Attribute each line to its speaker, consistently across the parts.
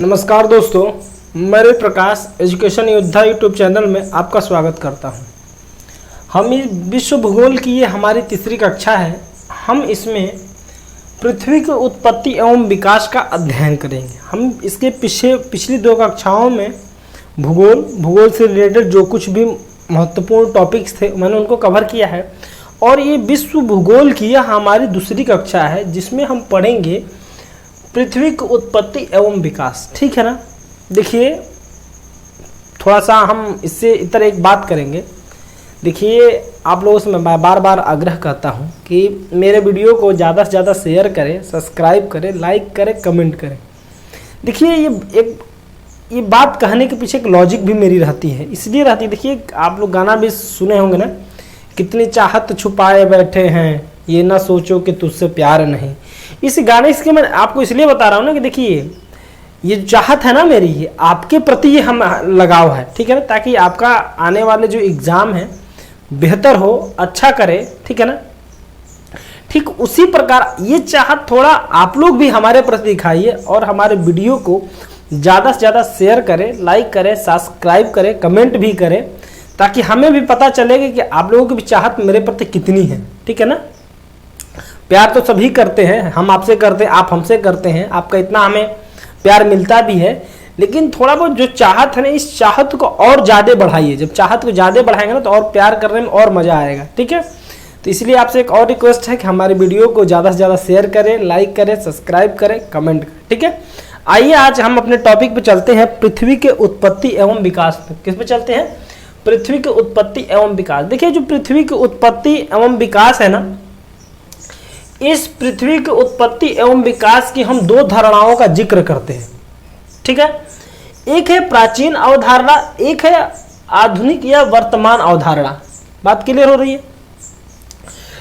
Speaker 1: नमस्कार दोस्तों, मैं प्रकाश एजुकेशन योद्धा यूट्यूब चैनल में आपका स्वागत करता हूं। हम इस विश्व भूगोल की ये हमारी तीसरी कक्षा है। हम इसमें पृथ्वी की उत्पत्ति एवं विकास का अध्ययन करेंगे। हम इसके पिछली दो कक्षाओं में भूगोल से रिलेटेड जो कुछ भी महत्वपूर्ण टॉपिक्स थे मैंने उनको कवर किया है, और ये विश्व भूगोल की यह हमारी दूसरी कक्षा है जिसमें हम पढ़ेंगे पृथ्वी की उत्पत्ति एवं विकास। ठीक है ना। देखिए, थोड़ा सा हम इससे इतर एक बात करेंगे। देखिए, आप लोगों से मैं बार बार आग्रह करता हूं कि मेरे वीडियो को ज़्यादा से ज़्यादा शेयर करें, सब्सक्राइब करें, लाइक करें, कमेंट करें। देखिए, ये बात कहने के पीछे एक लॉजिक भी मेरी रहती है, इसलिए रहती है। देखिए, आप लोग गाना भी सुने होंगे ना, कितनी चाहत छुपाए बैठे हैं, ये ना सोचो कि तुझसे प्यार नहीं। इस गाने के मैं आपको इसलिए बता रहा हूँ ना कि देखिए, ये चाहत है ना मेरी, ये आपके प्रति ये हम लगाव है। ठीक है ना, ताकि आपका आने वाले जो एग्ज़ाम है बेहतर हो, अच्छा करे। ठीक है ना। ठीक उसी प्रकार ये चाहत थोड़ा आप लोग भी हमारे प्रति दिखाइए और हमारे वीडियो को ज़्यादा से ज़्यादा शेयर करें, लाइक करें, सब्सक्राइब करें, कमेंट भी करें, ताकि हमें भी पता चलेगा कि आप लोगों की भी चाहत मेरे प्रति कितनी है। ठीक है ना। प्यार तो सभी करते हैं, हम आपसे करते हैं, आप हमसे करते हैं, आपका इतना हमें प्यार मिलता भी है, लेकिन थोड़ा बहुत जो चाहत है ना, इस चाहत को और ज़्यादा बढ़ाइए। जब चाहत को ज़्यादा बढ़ाएंगे ना तो और प्यार करने में और मज़ा आएगा। ठीक है। तो इसलिए आपसे एक और रिक्वेस्ट है कि हमारे वीडियो को ज़्यादा से ज़्यादा शेयर करें, लाइक करें, सब्सक्राइब करें, कमेंट करें। ठीक है। आइए आज हम अपने टॉपिक पे चलते हैं, पृथ्वी के उत्पत्ति एवं विकास पे। किस पे चलते हैं? पृथ्वी की उत्पत्ति एवं विकास। देखिए, जो पृथ्वी की उत्पत्ति एवं विकास है ना, इस पृथ्वी की उत्पत्ति एवं विकास की हम दो धारणाओं का जिक्र करते हैं। ठीक है। एक है प्राचीन अवधारणा, एक है आधुनिक या वर्तमान अवधारणा। बात क्लियर हो रही है?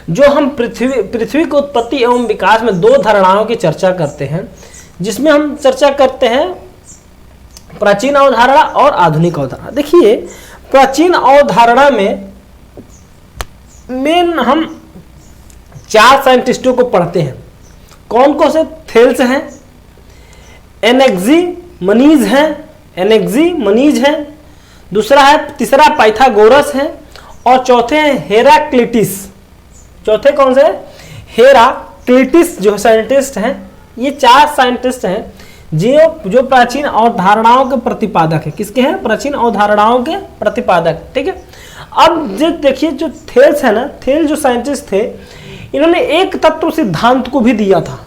Speaker 1: जो हम पृथ्वी की उत्पत्ति एवं विकास में दो धारणाओं की चर्चा करते हैं, जिसमें हम चर्चा करते हैं प्राचीन अवधारणा और आधुनिक अवधारणा। देखिए, प्राचीन अवधारणा में मेन हम चार साइंटिस्टों को पढ़ते हैं। कौन कौन से? थेल्स हैं, एनेक्सी मनीज है, दूसरा है, तीसरा पाइथागोरस है, और चौथे हैं हेराक्लिटिस। चौथे कौन से? हेराक्लिटिस जो साइंटिस्ट हैं। ये चार साइंटिस्ट हैं जो प्राचीन अवधारणाओं के प्रतिपादक है। किसके हैं? प्राचीन अवधारणाओं के प्रतिपादक। ठीक है। अब जो देखिए, जो थेल्स है ना, थेल जो साइंटिस्ट थे, इन्होंने एक तत्व सिद्धांत को भी दिया था।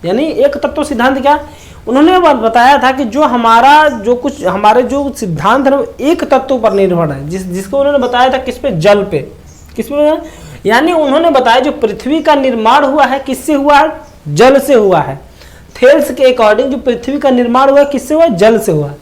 Speaker 1: यानी एक तत्व सिद्धांत क्या? उन्होंने बताया था कि जो हमारे जो सिद्धांत है ना, एक तत्व पर निर्भर है, जिसको उन्होंने बताया था किस पे? जल पे। किस पे? यानी उन्होंने बताया जो पृथ्वी का निर्माण हुआ है, किससे हुआ है? जल से हुआ है। थेल्स के अकॉर्डिंग जो पृथ्वी का निर्माण हुआ है, किससे हुआ? जल से हुआ है।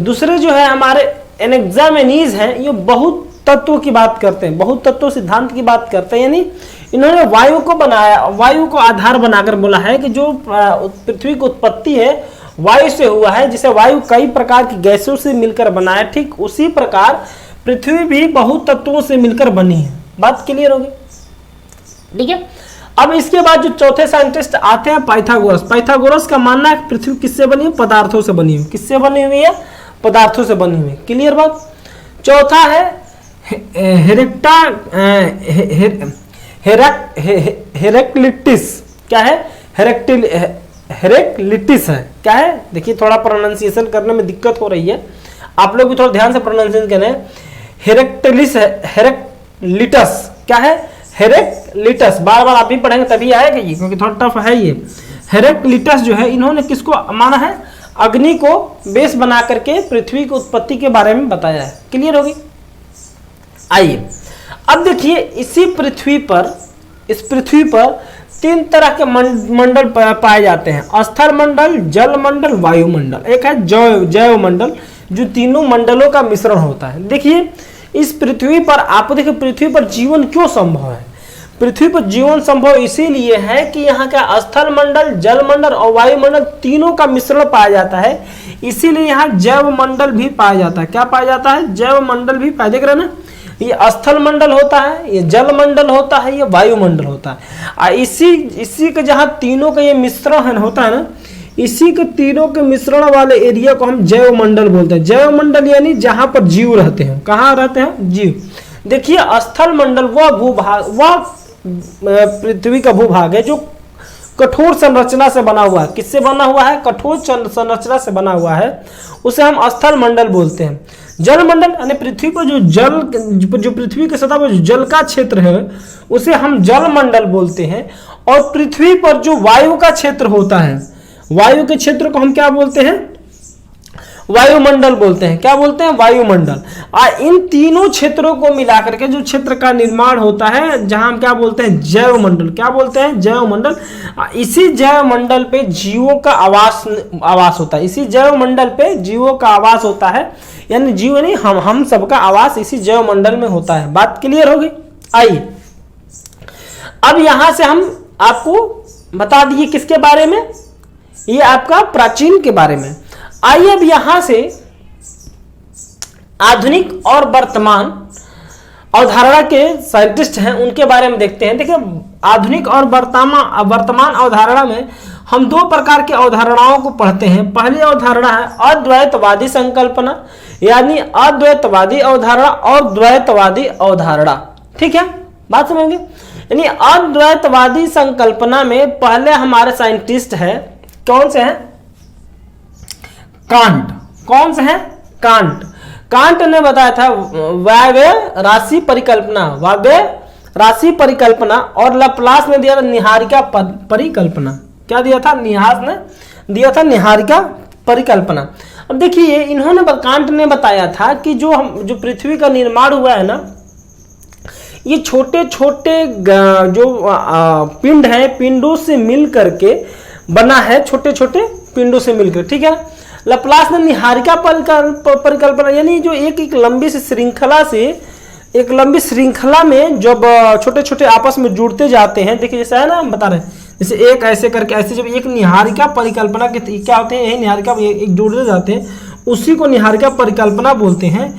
Speaker 1: दूसरे जो है हमारे एनेक्सामेनीज हैं, ये बहुत तत्व की बात करते हैं, बहुत तत्व सिद्धांत की बात करते हैं। यानी इन्होंने वायु को बनाया, वायु को आधार बनाकर बोला है कि जो पृथ्वी की उत्पत्ति है वायु से हुआ है। जिसे वायु कई प्रकार की गैसों से मिलकर बना है, ठीक उसी प्रकार पृथ्वी भी बहुत तत्वों से मिलकर बनी है। बात क्लियर होगी? ठीक है। अब इसके बाद जो चौथे साइंटिस्ट आते हैं, पाइथागोरस। पाइथागोरस का मानना है पृथ्वी किससे बनी है? पदार्थों से बनी हुई। किससे बनी हुई है? पदार्थों से बनी हुई। क्लियर बात? चौथा है हेराक्लिटिस। क्या है? हेराक्लिटिस है। क्या है? देखिए, थोड़ा प्रोनाउंसिएशन करने में दिक्कत हो रही है, आप लोग भी थोड़ा ध्यान से प्रोनाउंसिएशन करें। हेराक्लिटिस है, हेराक्लिटस। क्या है? हेराक्लिटस। बार बार आप भी पढ़ेंगे तभी आएगा ये, क्योंकि थोड़ा टफ है ये। हेराक्लिटस जो है, इन्होंने किसको माना है? अग्नि को बेस बना करके पृथ्वी की उत्पत्ति के बारे में बताया है। क्लियर होगी? आइए, अब देखिए, इस पृथ्वी पर तीन तरह के मंडल पाए जाते हैं: स्थल मंडल, जल मंडल, वायुमंडल। एक है जैव मंडल, जो तीनों मंडलों का मिश्रण होता है। देखिए, इस पृथ्वी पर आप देखिए, पृथ्वी पर जीवन क्यों संभव है? पृथ्वी पर जीवन संभव इसीलिए है कि यहाँ का स्थल मंडल, जल मंडल और वायुमंडल तीनों का मिश्रण पाया जाता है। इसीलिए यहाँ जैव मंडल भी पाया जाता है। क्या पाया जाता है? जैव मंडल भी पाया। देख रहे ना, ये स्थल मंडल होता है, ये जल मंडल होता है, ये वायुमंडल होता है। इसी के जहाँ तीनों का ये मिश्रण होता है ना, इसी के तीनों के मिश्रण वाले एरिया को हम जैव मंडल बोलते हैं। जैव मंडल यानी जहां पर जीव रहते हैं। कहाँ रहते हैं? जीव। देखिए स्थल मंडल वह भूभाग, वह पृथ्वी का भूभाग है जो कठोर संरचना से बना हुआ है। किससे बना हुआ है? कठोर संरचना से बना हुआ है, उसे हम स्थल मंडल बोलते हैं। जल मंडल यानी पृथ्वी पर जो पृथ्वी की सतह पर जो जल का क्षेत्र है उसे हम जल मंडल बोलते हैं। और पृथ्वी पर जो वायु का क्षेत्र होता है, वायु के क्षेत्र को हम क्या बोलते हैं? वायुमंडल बोलते हैं। क्या बोलते हैं? वायुमंडल। इन तीनों क्षेत्रों को मिलाकर के जो क्षेत्र का निर्माण होता है, जहां हम क्या बोलते हैं? जैव मंडल। क्या बोलते हैं? जैव मंडल। इसी जैव मंडल पे जीवों का आवास होता है। इसी जैव मंडल पे जीवों का आवास होता है, यानी जीव नहीं, हम सबका आवास इसी जैव मंडल में होता है। बात क्लियर होगी? आइए अब यहां से हम आपको बता दिए किसके बारे में? ये आपका प्राचीन के बारे में। आइए अब यहां से आधुनिक और वर्तमान अवधारणा के साइंटिस्ट हैं उनके बारे में देखते हैं। देखिए आधुनिक और वर्तमान अवधारणा में हम दो प्रकार की अवधारणाओं को पढ़ते हैं। पहली अवधारणा है अद्वैतवादी संकल्पना, यानी अद्वैतवादी अवधारणा और द्वैतवादी अवधारणा। ठीक है, बात समझेंगे? यानी अद्वैतवादी संकल्पना में पहले हमारे साइंटिस्ट है, कौन से हैं? कांट। कौन से हैं? कांट। कांट ने बताया था वायव्य राशि परिकल्पना, वायव्य राशि परिकल्पना, और लप्लास ने दिया था निहारिका परिकल्पना। क्या दिया था? निहास ने दिया था निहारिका परिकल्पना। अब देखिए इन्होंने कांट ने बताया था कि जो पृथ्वी का निर्माण हुआ है ना, ये छोटे छोटे जो पिंड है, पिंडों से मिल करके बना है, छोटे छोटे पिंडों से मिलकर। ठीक है, लप्लास ने निहारिका परिकल्पना यानी जो एक लंबी सी श्रृंखला से, एक लंबी श्रृंखला में जब छोटे छोटे आपस में जुड़ते जाते हैं। देखिए जैसा है ना, हम बता रहे हैं, जैसे एक ऐसे करके ऐसे जब एक निहारिका परिकल्पना के क्या होते हैं? यही निहारिका एक जुड़ते जाते हैं, उसी को निहारिका परिकल्पना बोलते हैं।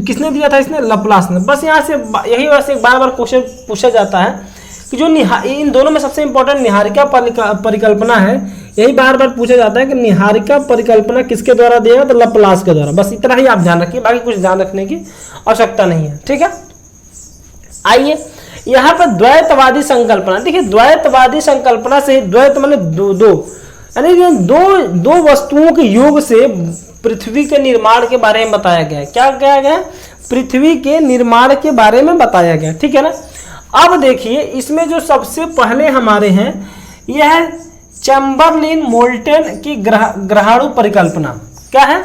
Speaker 1: किसने दिया था? इसने लप्लास ने। बस यहाँ से यही वैसे बार बार क्वेश्चन पूछा जाता है कि जो इन दोनों में सबसे इंपॉर्टेंट निहारिका परिकल्पना है। यही बार बार पूछा जाता है कि निहारिका परिकल्पना किसके द्वारा दिया? तो लप्लास के द्वारा। बस इतना ही आप ध्यान रखिए, बाकी कुछ ध्यान रखने की आवश्यकता नहीं है। ठीक है, आइए यहाँ पर द्वैतवादी संकल्पना। देखिए द्वैतवादी संकल्पना से, द्वैत माने दो यानी दो वस्तुओं के योग से पृथ्वी के निर्माण के बारे में बताया गया है। क्या कहा गया? पृथ्वी के निर्माण के बारे में बताया गया। ठीक है ना। अब देखिए इसमें जो सबसे पहले हमारे हैं, यह है चैम्बरलिन मोल्टन की ग्रहाणु परिकल्पना। क्या है?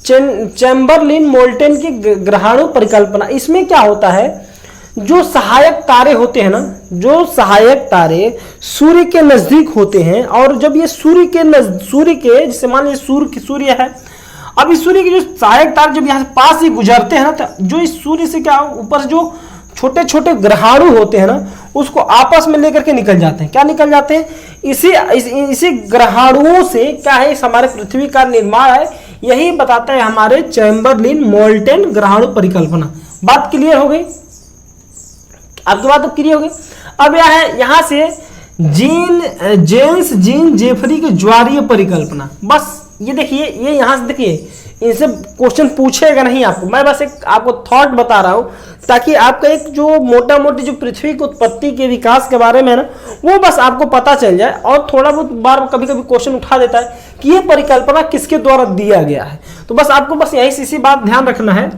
Speaker 1: चैम्बरलिन मोल्टन की ग्रहाणु परिकल्पना। इसमें क्या होता है? जो सहायक तारे होते हैं ना, जो सहायक तारे सूर्य के नजदीक होते हैं, और जब ये सूर्य के जैसे मान लीजिए सूर्य है, अब इस सूर्य के जो सहायक तारे जब यहाँ से पास ही गुजरते हैं ना, तो जो इस सूर्य से क्या ऊपर से जो छोटे छोटे ग्रहाणु होते हैं ना, उसको आपस में लेकर के निकल जाते हैं। क्या निकल जाते हैं? इसी ग्रहाणुओं से क्या है, हमारे पृथ्वी का निर्माण है। यही बताता है हमारे चैम्बरलिन मोल्टन ग्रहाणु परिकल्पना। बात क्लियर हो गई? आपकी बात तो क्लियर हो गई। अब यहाँ से जेम्स जीन जेफरी की ज्वारीय परिकल्पना। बस ये देखिए, ये यहाँ से देखिए, इनसे क्वेश्चन पूछेगा नहीं आपको, मैं बस एक आपको थॉट बता रहा हूँ, ताकि आपका एक जो मोटा मोटी जो पृथ्वी की उत्पत्ति के विकास के बारे में ना, वो बस आपको पता चल जाए। और थोड़ा बहुत बार कभी कभी क्वेश्चन उठा देता है कि ये परिकल्पना किसके द्वारा दिया गया है। तो बस आपको बस यही इसी बात ध्यान रखना है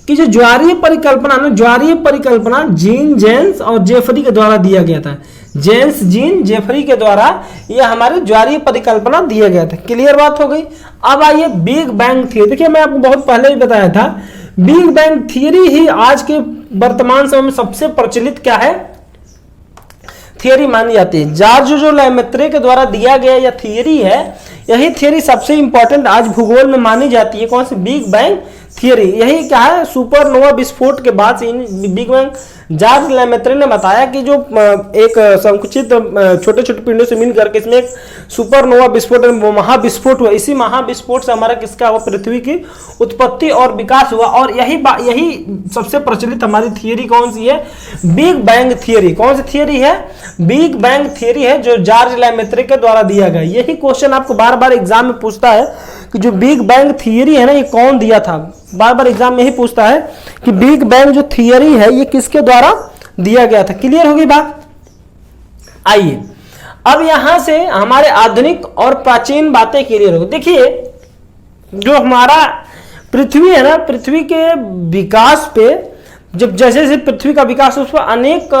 Speaker 1: कि जो ज्वारीय परिकल्पना ना, ज्वारीय परिकल्पना जीन जेम्स और जेफरी के द्वारा दिया गया था। जेम्स जीन जेफरी के द्वारा यह हमारे ज्वारीय परिकल्पना दिया गया था। क्लियर बात हो गई। अब आइए बिग बैंग थियरी। देखिए मैं आपको बहुत पहले ही बताया था, बिग बैंग थियरी ही आज के वर्तमान समय में सबसे प्रचलित क्या है? थियरी मानी जाती है। जॉर्ज लेमेत्रे के द्वारा दिया गया यह थियरी है। यही थियरी सबसे इंपॉर्टेंट आज भूगोल में मानी जाती है। कौन सी? बिग बैंग थियरी, यही क्या है, सुपरनोवा विस्फोट के बाद से बिग बैंग जॉर्ज लेमेत्रे ने बताया कि जो एक संकुचित छोटे छोटे पिंडों से मिल करके इसमें एक सुपरनोवा विस्फोट महाविस्फोट हुआ। इसी महाविस्फोट से हमारा किसका हुआ, पृथ्वी की उत्पत्ति और विकास हुआ। और यही सबसे प्रचलित हमारी थियरी कौन सी है, बिग बैंग थियरी। कौन सी थियरी है, बिग बैंग थियरी है, जो जॉर्ज लेमेत्रे के द्वारा दिया गया। यही क्वेश्चन आपको बार बार एग्जाम में पूछता है कि जो बिग बैंग थियरी है ना, ये कौन दिया था। बार बार एग्जाम में यही पूछता है कि बिग बैंग जो थियरी है ये किसके द्वारा दिया गया था। क्लियर होगी बात। आइए अब यहां से हमारे आधुनिक और प्राचीन बातें क्लियर हो। देखिए जो हमारा पृथ्वी है ना, पृथ्वी के विकास पे जब जैसे जैसे पृथ्वी का विकास उस पर अनेक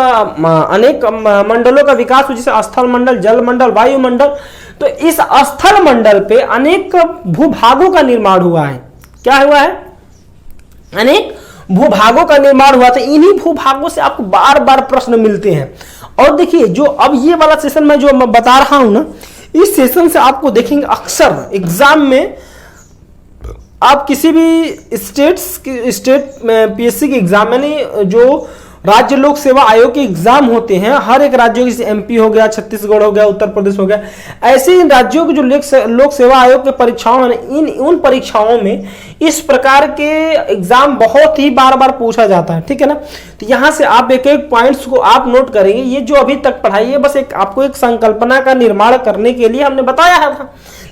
Speaker 1: मंडलों का हुआ, जैसे स्थल मंडल, जल मंडल, वायुमंडल। तो इस स्थल मंडल पे अनेक भूभागों का निर्माण हुआ है। क्या हुआ है, अनेक भूभागों का निर्माण हुआ था। इन्हीं भूभागों से आपको बार बार प्रश्न मिलते हैं। और देखिए जो अब ये वाला सेशन में जो मैं बता रहा हूं ना, इस सेशन से आपको देखेंगे अक्सर एग्जाम में आप किसी भी स्टेट पीएससी के एग्जाम में जो राज्य लोक सेवा आयोग के एग्जाम होते हैं, हर एक राज्यों की, एमपी हो गया, छत्तीसगढ़ हो गया, उत्तर प्रदेश हो गया, ऐसे इन राज्यों के जो लोक सेवा आयोग के परीक्षाओं में उन परीक्षाओं में इस प्रकार के एग्जाम बहुत ही बार बार पूछा जाता है। ठीक है ना। तो यहां से आप एक एक पॉइंट्स को आप नोट करेंगे। ये जो अभी तक पढ़ाई है बस आपको एक संकल्पना का निर्माण करने के लिए हमने बताया है।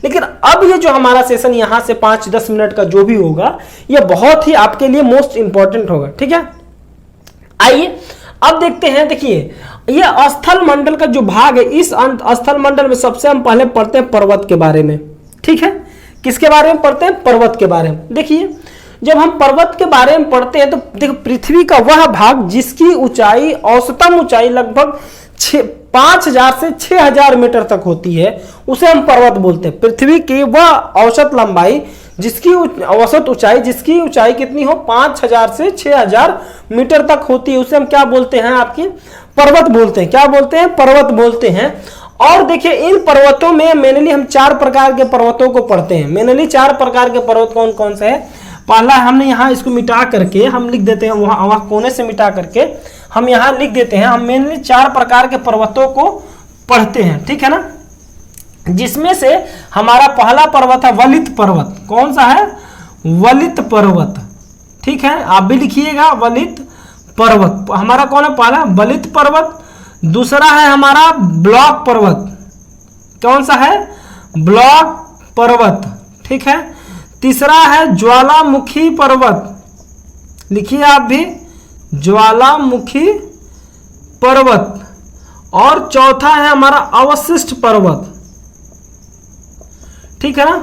Speaker 1: लेकिन अब ये जो हमारा सेशन यहां से 5-10 मिनट का जो भी होगा, ये बहुत ही आपके लिए मोस्ट इंपॉर्टेंट होगा। ठीक है। आइए अब देखते हैं। देखिए ये स्थल मंडल का जो भाग है, इस स्थल मंडल में सबसे हम पहले पढ़ते हैं पर्वत के बारे में। ठीक है, किसके बारे में पढ़ते हैं, पर्वत के बारे में। देखिए जब हम पर्वत के बारे में पढ़ते हैं तो देखो पृथ्वी का वह भाग जिसकी ऊंचाई, औसतम ऊंचाई लगभग 5000 से 6000 मीटर तक होती है, उसे हम पर्वत बोलते हैं। पृथ्वी की वह औसत लंबाई जिसकी औसत ऊंचाई, जिसकी ऊंचाई कितनी हो, 5000 से 6000 मीटर तक होती है, उसे हम क्या बोलते हैं, आपकी पर्वत बोलते हैं। क्या बोलते हैं, पर्वत बोलते हैं। और देखिए इन पर्वतों में मेनली हम 4 प्रकार के पर्वतों को पढ़ते हैं। मेनली 4 प्रकार के पर्वत कौन कौन से हैं। पहला हमने यहाँ इसको मिटा करके हम लिख देते हैं, वहां कोने से मिटा करके हम यहाँ लिख देते हैं। हम मेनली 4 प्रकार के पर्वतों को पढ़ते हैं। ठीक है ना। जिसमें से हमारा पहला पर्वत है वलित पर्वत। कौन सा है, वलित पर्वत। ठीक है, आप भी लिखिएगा वलित पर्वत। हमारा कौन है, पहला वलित पर्वत। दूसरा है हमारा ब्लॉक पर्वत। कौन सा है, ब्लॉक पर्वत। ठीक है। तीसरा है ज्वालामुखी पर्वत, लिखिए आप भी, ज्वालामुखी पर्वत। और चौथा है हमारा अवशिष्ट पर्वत। ठीक है ना,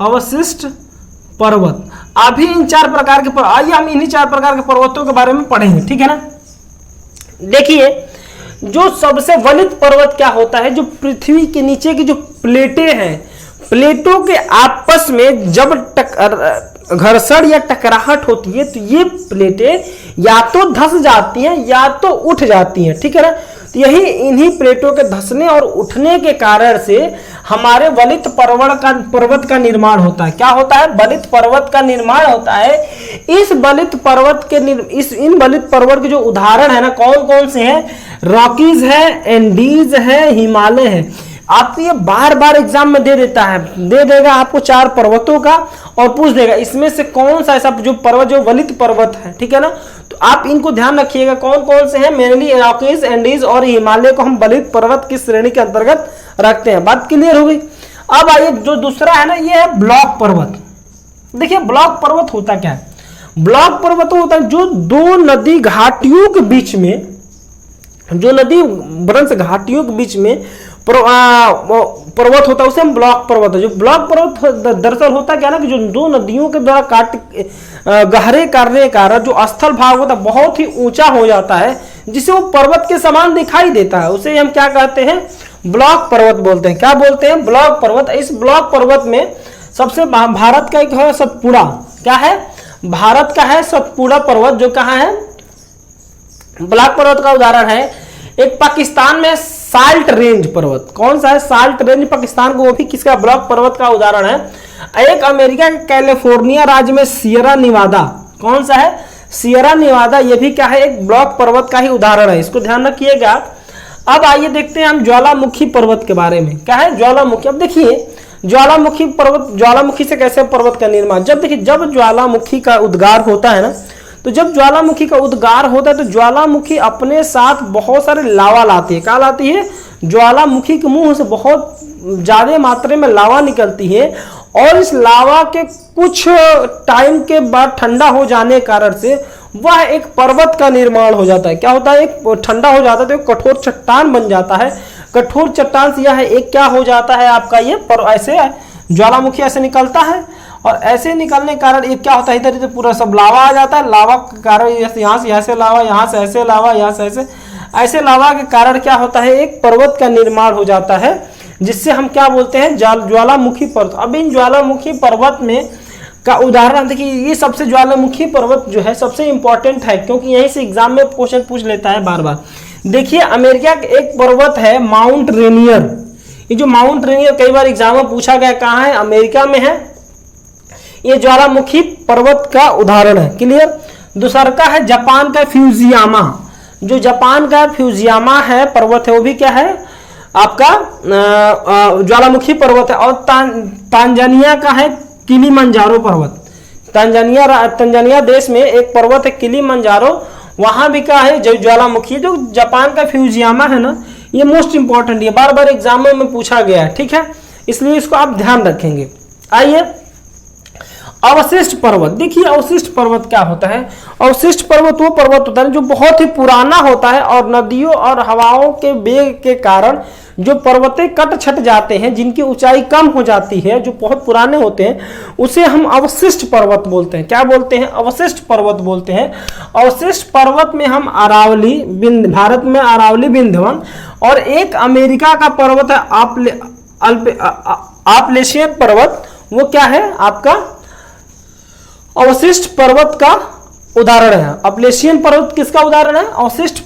Speaker 1: अवशिष्ट पर्वत। अभी इन 4 प्रकार के आइए हम इन्हीं 4 प्रकार के पर्वतों के बारे में पढ़ेंगे। ठीक है ना। देखिए जो सबसे वलित पर्वत क्या होता है, जो पृथ्वी के नीचे की जो प्लेटें हैं, प्लेटों के आपस में जब घर्षण या टकराहट होती है तो ये प्लेटें या तो धंस जाती हैं या तो उठ जाती हैं। ठीक है ना। तो यही इन्हीं प्लेटों के धंसने और उठने के कारण से हमारे वलित पर्वत का निर्माण होता है। क्या होता है, वलित पर्वत का निर्माण होता है। इस वलित पर्वत के इन वलित पर्वत के जो उदाहरण है ना, कौन कौन से हैं, रॉकीज है, एंडीज है, हिमालय है। आपको ये बार बार एग्जाम में दे देगा आपको 4 पर्वतों का और पूछ देगा इसमें से कौन सा ऐसा जो पर्वत जो वलित पर्वत है। ठीक है ना। तो आप इनको ध्यान रखिएगा कौन कौन से हैं। मेनली रॉकीज, एंडीज और हिमालय को हम वलित पर्वत की श्रेणी के अंतर्गत रखते हैं। बात क्लियर हो गई। अब आइए जो दूसरा है ना, ये है ब्लॉक पर्वत। देखिए ब्लॉक पर्वत होता क्या है, ब्लॉक पर्वत होता है जो 2 नदी घाटियों के बीच में, जो नदी ब्रंश घाटियों के बीच में पर्वत होता है, उसे हम ब्लॉक पर्वत है। जो ब्लॉक पर्वत दरअसल होता क्या ना कि जो 2 नदियों के द्वारा गहरे करने के कारण जो स्थल भाग होता है बहुत ही ऊंचा हो जाता है, जिसे वो पर्वत के समान दिखाई देता है, उसे हम क्या कहते हैं, ब्लॉक पर्वत बोलते हैं। क्या बोलते हैं, ब्लॉक पर्वत। इस ब्लॉक पर्वत में सबसे भारत का एक है सतपुड़ा। क्या है, भारत का है सतपुड़ा पर्वत, जो कहाँ है, ब्लॉक पर्वत का उदाहरण है। एक पाकिस्तान में साल्ट रेंज पर्वत। कौन सा है, साल्ट रेंज पाकिस्तान को, वो भी किसका, ब्लॉक पर्वत का उदाहरण है। एक अमेरिका के कैलिफोर्निया राज्य में सियरा निवादा, कौन सा है, सियरा निवादा, ये भी क्या है, एक ब्लॉक पर्वत का ही उदाहरण है, इसको ध्यान रखिएगा। अब आइए देखते हैं हम ज्वालामुखी पर्वत के बारे में। क्या है ज्वालामुखी? अब देखिए ज्वालामुखी पर्वत, ज्वालामुखी से कैसे पर्वत का निर्माण, जब देखिए जब ज्वालामुखी का उद्गार होता है ना, तो जब ज्वालामुखी का उद्गार होता है तो ज्वालामुखी अपने साथ बहुत सारे लावा लाती है। क्या लाती है? ज्वालामुखी के मुंह से बहुत ज्यादा मात्रा में लावा निकलती है, और इस लावा के कुछ टाइम के बाद ठंडा हो जाने के कारण से वह एक पर्वत का निर्माण हो जाता है। क्या होता है? एक ठंडा हो जाता है तो एक कठोर चट्टान बन जाता है। कठोर चट्टान से यह एक क्या हो जाता है आपका, ये ऐसे ज्वालामुखी ऐसे निकलता है, और ऐसे निकलने के कारण ये क्या होता है, इधर पूरा सब लावा आ जाता है। लावा के कारण यहाँ से ऐसे लावा, यहाँ से ऐसे लावा, यहाँ से ऐसे लावा के कारण क्या होता है, एक पर्वत का निर्माण हो जाता है, जिससे हम क्या बोलते हैं, ज्वालामुखी पर्वत। अब इन ज्वालामुखी पर्वत में का उदाहरण देखिए, ये सबसे ज्वालामुखी पर्वत जो है सबसे इंपॉर्टेंट है, क्योंकि यहीं से एग्जाम में क्वेश्चन पूछ लेता है बार बार। देखिए अमेरिका का एक पर्वत है माउंट रेनियर। ये जो माउंट रेनियर कई बार एग्जाम में पूछा गया, कहाँ है, अमेरिका में है। ये ज्वालामुखी पर्वत का उदाहरण है, क्लियर। दूसरा का है जापान का फ्यूजियामा। जो जापान का फ्यूजियामा है पर्वत है, वो भी क्या है आपका ज्वालामुखी पर्वत है। और तांजानिया का है किलिमंजारो पर्वत। तंजानिया देश में एक पर्वत है किलिमंजारो, वहां भी क्या है, जो ज्वालामुखी। जो जापान का फ्यूजियामा है ना, ये मोस्ट इंपॉर्टेंट है, बार बार एग्जाम में पूछा गया है, ठीक है, इसलिए इसको आप ध्यान रखेंगे। आइए अवशिष्ट पर्वत। देखिए अवशिष्ट पर्वत क्या होता है? अवशिष्ट पर्वत वो पर्वत होता है जो बहुत ही पुराना होता है, और नदियों और हवाओं के वेग के कारण जो पर्वतें कट छट जाते हैं, जिनकी ऊंचाई कम हो जाती है, जो बहुत पुराने होते हैं, उसे हम अवशिष्ट पर्वत बोलते हैं। क्या बोलते हैं? अवशिष्ट पर्वत बोलते हैं। अवशिष्ट पर्वत में हम अरावली, भारत में अरावली, विंध्यवन, और एक अमेरिका का पर्वत है आपलेशियन पर्वत, वो क्या है आपका अवशिष्ट पर्वत का उदाहरण है। अपलेशियन पर्वत किसका उदाहरण है? अवशिष्ट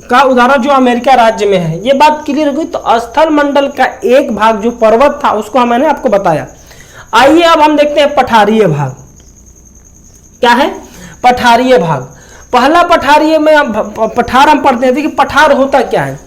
Speaker 1: का उदाहरण जो अमेरिका राज्य में है। ये बात क्लियर हो गई। तो स्थल मंडल का एक भाग जो पर्वत था उसको मैंने आपको बताया। आइए अब हम देखते हैं पठारीय भाग। क्या है? पठारीय भाग। पहला पठारीय में पठार हम पढ़ते हैं। देखिए पठार होता क्या है?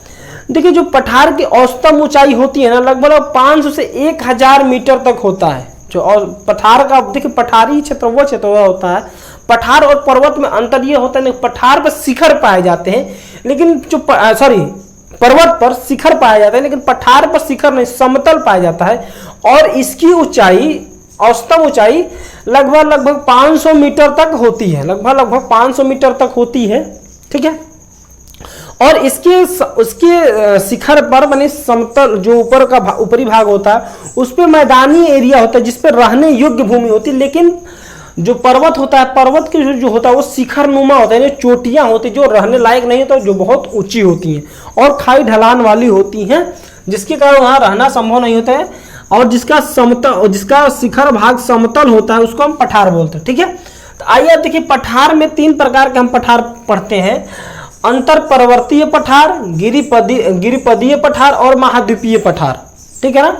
Speaker 1: देखिए जो पठार की औसतम ऊंचाई होती है ना, लगभग 500 से 1000 मीटर तक होता है। जो और पठार का देखिए पठारी क्षेत्र वो क्षेत्र होता है। पठार और पर्वत में अंतर ये होता है, पठार पर शिखर पाए जाते हैं, लेकिन जो पर्वत पर शिखर पाया जाता है, लेकिन पठार पर शिखर नहीं, समतल पाया जाता है। और इसकी ऊंचाई, औसतम ऊंचाई लगभग 500 मीटर तक होती है। लगभग 500 मीटर तक होती है, ठीक है। और उसके शिखर पर माने समतल जो ऊपर का ऊपरी भाग होता है, उस पर मैदानी एरिया होता है, जिस पर रहने योग्य भूमि होती है। लेकिन जो पर्वत होता है, पर्वत के जो होता है वो शिखर नुमा होता है, चोटियां होती जो रहने लायक नहीं होता, जो बहुत ऊंची होती हैं और खाई ढलान वाली होती हैं, जिसके कारण वहां रहना संभव नहीं होता है। और जिसका शिखर भाग समतल होता है उसको हम पठार बोलते हैं, ठीक है। तो आइए अब देखिए पठार में 3 प्रकार के हम पठार पढ़ते हैं। अंतर पर्वतीय पठार, गिरिपदीय पठार और महाद्वीपीय पठार, ठीक है ना।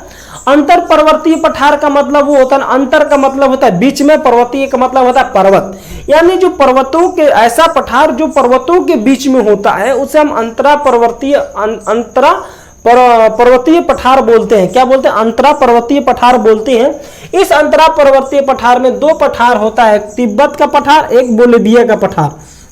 Speaker 1: अंतर पर्वतीय पठार का मतलब वो होता है, अंतर का मतलब होता है बीच में, पर्वतीय का मतलब होता है पर्वत, यानी जो पर्वतों के ऐसा पठार जो पर्वतों के बीच में होता है उसे हम अंतरा पर्वतीय पठार बोलते हैं। क्या बोलते हैं? अंतरा पर्वतीय पठार बोलते हैं। इस अंतरा पर्वतीय पठार में 2 पठार होता है, तिब्बत का पठार, एक बोलिविया का पठार।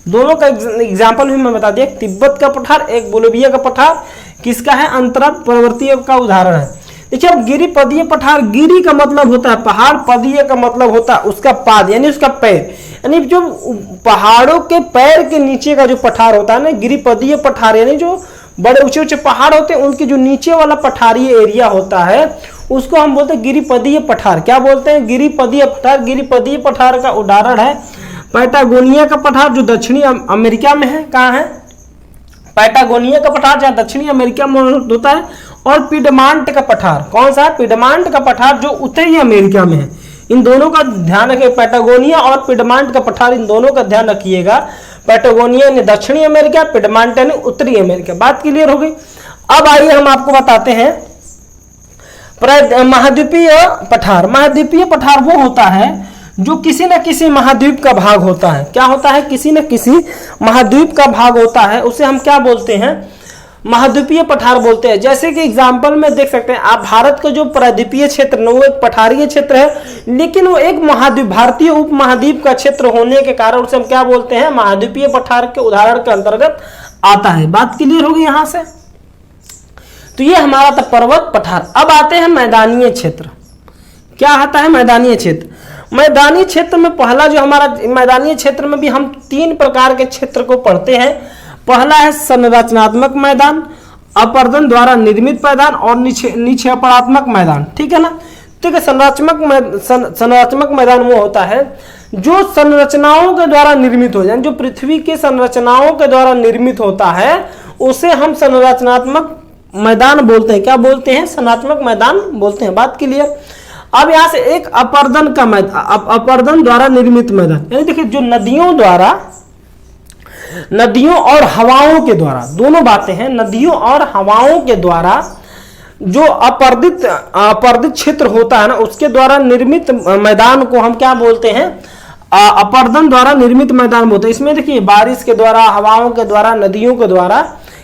Speaker 1: दोनों का एग्जाम्पल भी मैं बता दिया, तिब्बत का पठार, एक बोलिविया का पठार किसका है? अंतरा पर्वतीय का उदाहरण है। देखिए अब गिरिपदीय पठार, गिरि का मतलब होता है पहाड़, पदीय का मतलब होता है उसका पाद यानी उसका पैर, यानी जो पहाड़ों के पैर के नीचे का जो पठार होता है ना, गिरिपदीय पठार यानी जो बड़े ऊंचे ऊंचे पहाड़ होते हैं उनके जो नीचे वाला पठारी एरिया होता है उसको हम बोलते हैं गिरिपदीय पठार। क्या बोलते हैं? गिरिपदीय पठार। गिरिपदीय पठार का उदाहरण है पैटागोनिया का पठार जो दक्षिणी अमेरिका में है। कहाँ है? पैटागोनिया का पठार जहाँ दक्षिणी अमेरिका में होता है, और पिडमांट का पठार। कौन सा है? पिडमांट का पठार जो उत्तरी अमेरिका में है। इन दोनों का ध्यान रखिए, पैटागोनिया और पिडमांट का पठार, इन दोनों का ध्यान रखिएगा। पैटागोनिया ने दक्षिणी अमेरिका, पिडमांट ने उत्तरी अमेरिका। बात क्लियर हो गई। अब आइए हम आपको बताते हैं महाद्वीपीय पठार, महाद्वीपीय पठार वो होता है जो किसी न किसी महाद्वीप का भाग होता है। क्या होता है? किसी न किसी महाद्वीप का भाग होता है, उसे हम क्या बोलते हैं? महाद्वीपीय पठार बोलते हैं। जैसे कि एग्जाम्पल में देख सकते हैं आप, भारत का जो प्रायद्वीपीय क्षेत्र है वो एक पठारीय क्षेत्र है, लेकिन वो एक महाद्वीप, भारतीय उपमहाद्वीप का क्षेत्र होने के कारण उसे हम क्या बोलते हैं? महाद्वीपीय पठार के उदाहरण के अंतर्गत आता है। बात क्लियर होगी यहां से? तो ये हमारा था पर्वत पठार। अब आते हैं मैदानीय क्षेत्र। क्या आता है? मैदानीय क्षेत्र। मैदानी क्षेत्र में पहला जो हमारा, मैदानी क्षेत्र में भी हम 3 प्रकार के क्षेत्र को पढ़ते हैं। पहला है संरचनात्मक मैदान, अपरदन द्वारा निर्मित मैदान और निक्षेपणात्मक मैदान। ठीक है ना? ठीक है। संरचनात्मक मैदान वो होता है जो संरचनाओं के द्वारा निर्मित हो जाए, जो पृथ्वी के संरचनाओं के द्वारा निर्मित होता है, उसे हम संरचनात्मक मैदान बोलते हैं। क्या बोलते हैं? संरचनात्मक मैदान बोलते हैं। बात क्लियर? अब यहां से एक अपरदन का मैदान, अपरदन द्वारा निर्मित मैदान, यानी देखिए जो नदियों द्वारा, नदियों और हवाओं के द्वारा, दोनों बातें हैं, नदियों और हवाओं के द्वारा जो अपर्दित क्षेत्र होता है ना, उसके द्वारा निर्मित मैदान को हम क्या बोलते हैं? अपरदन द्वारा निर्मित मैदान बोलते हैं। इसमें देखिए बारिश के द्वारा, हवाओं के द्वारा, नदियों के द्वारा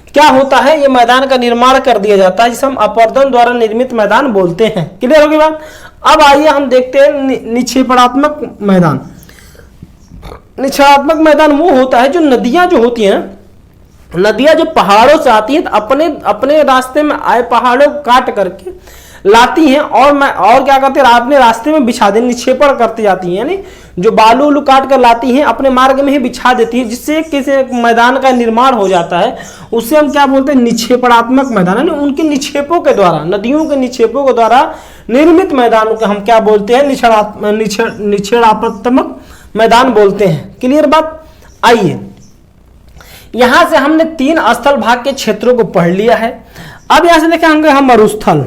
Speaker 1: क्या होता है? ये मैदान का निर्माण कर दिया जाता है, जिसे हम अपरदन द्वारा निर्मित मैदान बोलते हैं। क्लियर होगी बात? अब आइए हम देखते हैं निक्षेपणात्मक मैदान। निक्षेपणात्मक मैदान वो होता है जो नदियां जो होती हैं, नदियां जो पहाड़ों से आती हैं, तो अपने रास्ते में आए पहाड़ों को काट करके लाती हैं और क्या करते हैं? अपने रास्ते में बिछा देती, निक्षेपण करती जाती हैं, यानी जो बालू उलू काट कर लाती हैं अपने मार्ग में ही बिछा देती है, जिससे किसी मैदान का निर्माण हो जाता है। उससे हम क्या बोलते हैं? निक्षेपणात्मक मैदान। यानी उनके निक्षेपों के द्वारा, नदियों के निक्षेपों के द्वारा निर्मित मैदानों को हम क्या बोलते हैं? निक्षेपणात्मक मैदान बोलते हैं। क्लियर बात? आइए, यहां से हमने 3 स्थल भाग के क्षेत्रों को पढ़ लिया है। अब यहां से देखेंगे हम मरुस्थल।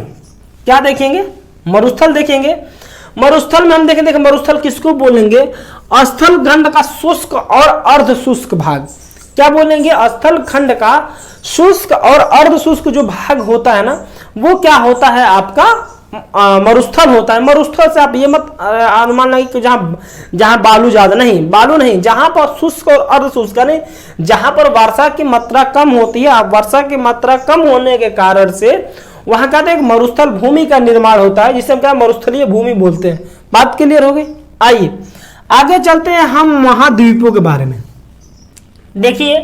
Speaker 1: क्या देखेंगे? मरुस्थल देखेंगे। मरुस्थल में हम देखेंगे, मरुस्थल किसको बोलेंगे? स्थल खंड का शुष्क और अर्ध शुष्क भाग। क्या बोलेंगे? स्थल खंड का शुष्क और अर्ध शुष्क जो भाग होता है ना, वो क्या होता है? आपका मरुस्थल होता है। मरुस्थल से आप ये मत अनुमान लगे कि जहां बालू ज्यादा, नहीं, बालू नहीं, जहां पर शुष्क और अर्ध शुष्क, नहीं, जहां पर वर्षा की मात्रा कम होती है, वर्षा की मात्रा कम होने के कारण से वहां का एक मरुस्थल भूमि का निर्माण होता है, जिसे हम क्या मरुस्थलीय भूमि बोलते हैं। बात क्लियर हो गई? आइए आगे चलते हैं हम महाद्वीपों के बारे में। देखिए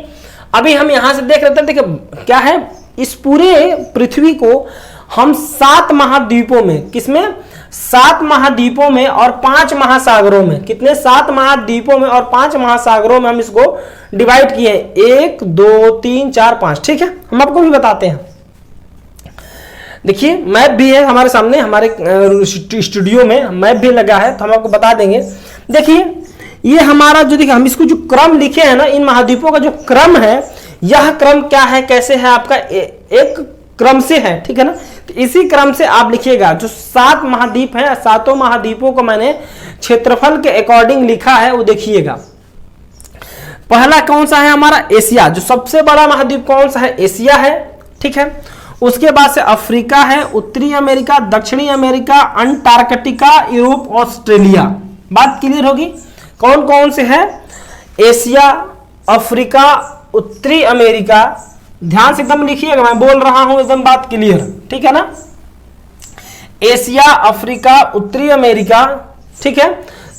Speaker 1: अभी हम यहां से देख रहे थे, देखिए क्या है, इस पूरे पृथ्वी को हम 7 महाद्वीपों में, किसमें? 7 महाद्वीपों में और 5 महासागरों में, कितने? 7 महाद्वीपों में और 5 महासागरों में हम इसको डिवाइड किए, 1 2 3 4 5। ठीक है, हम आपको भी बताते हैं। देखिए मैप भी है हमारे सामने, हमारे स्टूडियो में मैप भी लगा है, तो हम आपको बता देंगे। देखिए ये हमारा जो, देखिए हम इसको जो क्रम लिखे हैं ना, इन महाद्वीपों का जो क्रम है, यह क्रम क्या है, कैसे है आपका? एक क्रम से है। ठीक है ना? तो इसी क्रम से आप लिखिएगा। जो 7 महाद्वीप हैं, 7 महाद्वीपों को मैंने क्षेत्रफल के अकॉर्डिंग लिखा है, वो देखिएगा। पहला कौन सा है हमारा? एशिया। जो सबसे बड़ा महाद्वीप कौन सा है? एशिया है। ठीक है। उसके बाद से अफ्रीका है, उत्तरी अमेरिका, दक्षिणी अमेरिका, अंटार्कटिका, यूरोप, ऑस्ट्रेलिया। बात क्लियर होगी? कौन कौन से है? एशिया, अफ्रीका, उत्तरी अमेरिका। ध्यान से एकदम लिखिएगा, मैं बोल रहा हूं एकदम बात क्लियर। ठीक है ना? एशिया, अफ्रीका, उत्तरी अमेरिका, ठीक है,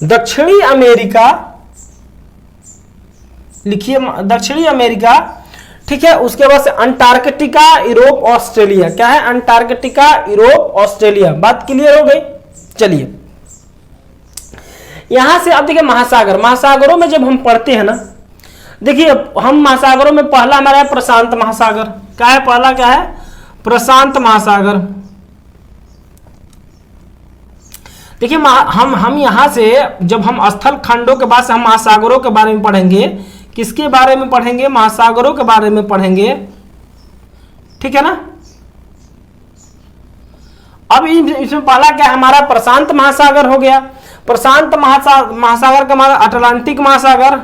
Speaker 1: दक्षिणी अमेरिका, लिखिए दक्षिणी अमेरिका, ठीक है। उसके बाद से अंटार्कटिका, यूरोप, ऑस्ट्रेलिया। क्या है? Antarctica, Europe, Australia. बात क्लियर हो गई? चलिए यहां से अब देखिए महासागर। महासागरों में जब हम पढ़ते हैं ना, देखिए हम महासागरों में पहला हमारा है प्रशांत महासागर। क्या है पहला? क्या है? प्रशांत महासागर। देखिए हम यहां से जब हम स्थल खंडों के बाद से हम महासागरों के बारे में पढ़ेंगे। किसके बारे में पढ़ेंगे? महासागरों के बारे में पढ़ेंगे। ठीक है ना? अब इसमें पहला क्या हमारा? प्रशांत महासागर हो गया। प्रशांत महासागर का हमारा अटलांटिक महासागर।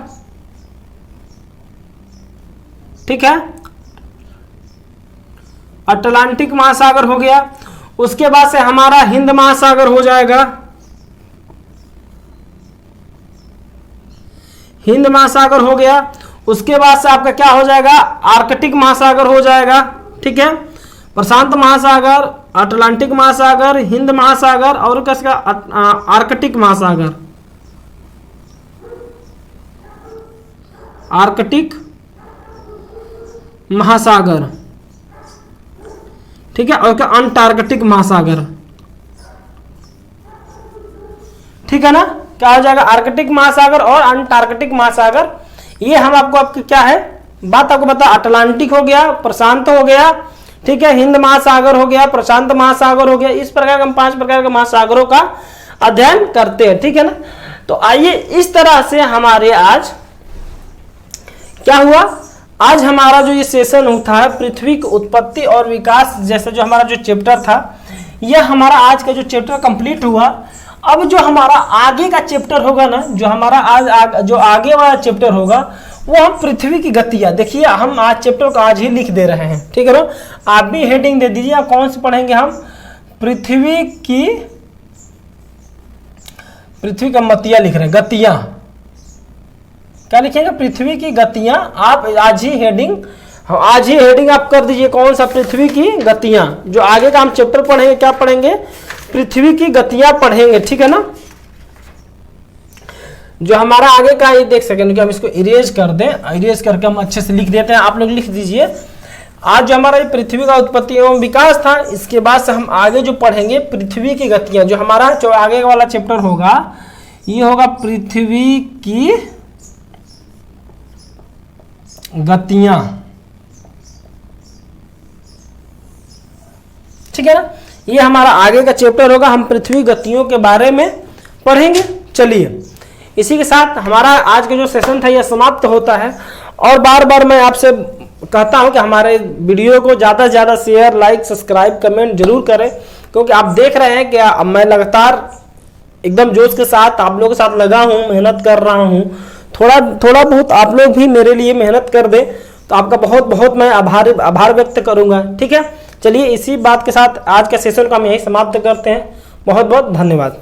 Speaker 1: ठीक है, अटलांटिक महासागर हो गया। उसके बाद से हमारा हिंद महासागर हो जाएगा, हिंद महासागर हो गया। उसके बाद से आपका क्या हो जाएगा, आर्कटिक महासागर हो जाएगा, ठीक है। प्रशांत महासागर, अटलांटिक महासागर, हिंद महासागर और किसका आर्कटिक महासागर, आर्कटिक महासागर, ठीक है। और क्या अंटार्कटिक महासागर, ठीक है ना। क्या हो जाएगा, आर्कटिक महासागर और अंटार्कटिक महासागर। ये हम आपको क्या है बात आपको बता, अटलांटिक हो गया, प्रशांत हो गया, ठीक है, हिंद महासागर हो गया, प्रशांत महासागर हो गया। इस प्रकार हम 5 प्रकार के महासागरों का अध्ययन करते हैं, ठीक है ना। तो आइए इस तरह से हमारे आज क्या हुआ, आज हमारा जो ये सेशन होता है पृथ्वी की उत्पत्ति और विकास जैसे जो हमारा जो चैप्टर था, यह हमारा आज का जो चैप्टर कंप्लीट हुआ। अब जो हमारा आगे का चैप्टर होगा ना, जो हमारा जो आगे वाला चैप्टर होगा वो हम पृथ्वी की गतियां, देखिए हम आज चैप्टर को आज ही लिख दे रहे हैं, ठीक है ना। आप भी हेडिंग दे दीजिए, आप कौन सी पढ़ेंगे, हम पृथ्वी का मतिया लिख रहे हैं, गतियां, क्या लिखेंगे, पृथ्वी की गतियां। आप आज ही हेडिंग आप कर दीजिए, कौन सा, पृथ्वी की गतियां। जो आगे का हम चैप्टर पढ़ेंगे, क्या पढ़ेंगे, पृथ्वी की गतियां पढ़ेंगे, ठीक है ना। जो हमारा आगे का ये देख सकें कि हम इसको इरेज कर दें, इरेज करके हम अच्छे से लिख देते हैं, आप लोग लिख दीजिए। आज जो हमारा ये पृथ्वी का उत्पत्ति एवं विकास था, इसके बाद से हम आगे जो पढ़ेंगे पृथ्वी की गतियां। जो हमारा जो आगे वाला चैप्टर होगा ये होगा पृथ्वी की गतियां, ठीक है ना। ये हमारा आगे का चैप्टर होगा, हम पृथ्वी गतियों के बारे में पढ़ेंगे। चलिए इसी के साथ हमारा आज का जो सेशन था यह समाप्त होता है। और बार बार मैं आपसे कहता हूं कि हमारे वीडियो को ज़्यादा से ज़्यादा शेयर, लाइक, सब्सक्राइब, कमेंट जरूर करें, क्योंकि आप देख रहे हैं कि मैं लगातार एकदम जोश के साथ आप लोगों के साथ लगा हूं, मेहनत कर रहा हूं। थोड़ा बहुत आप लोग भी मेरे लिए मेहनत कर दें तो आपका बहुत बहुत मैं आभार व्यक्त करूंगा, ठीक है। चलिए इसी बात के साथ आज के सेशन को हम यही समाप्त करते हैं। बहुत बहुत धन्यवाद।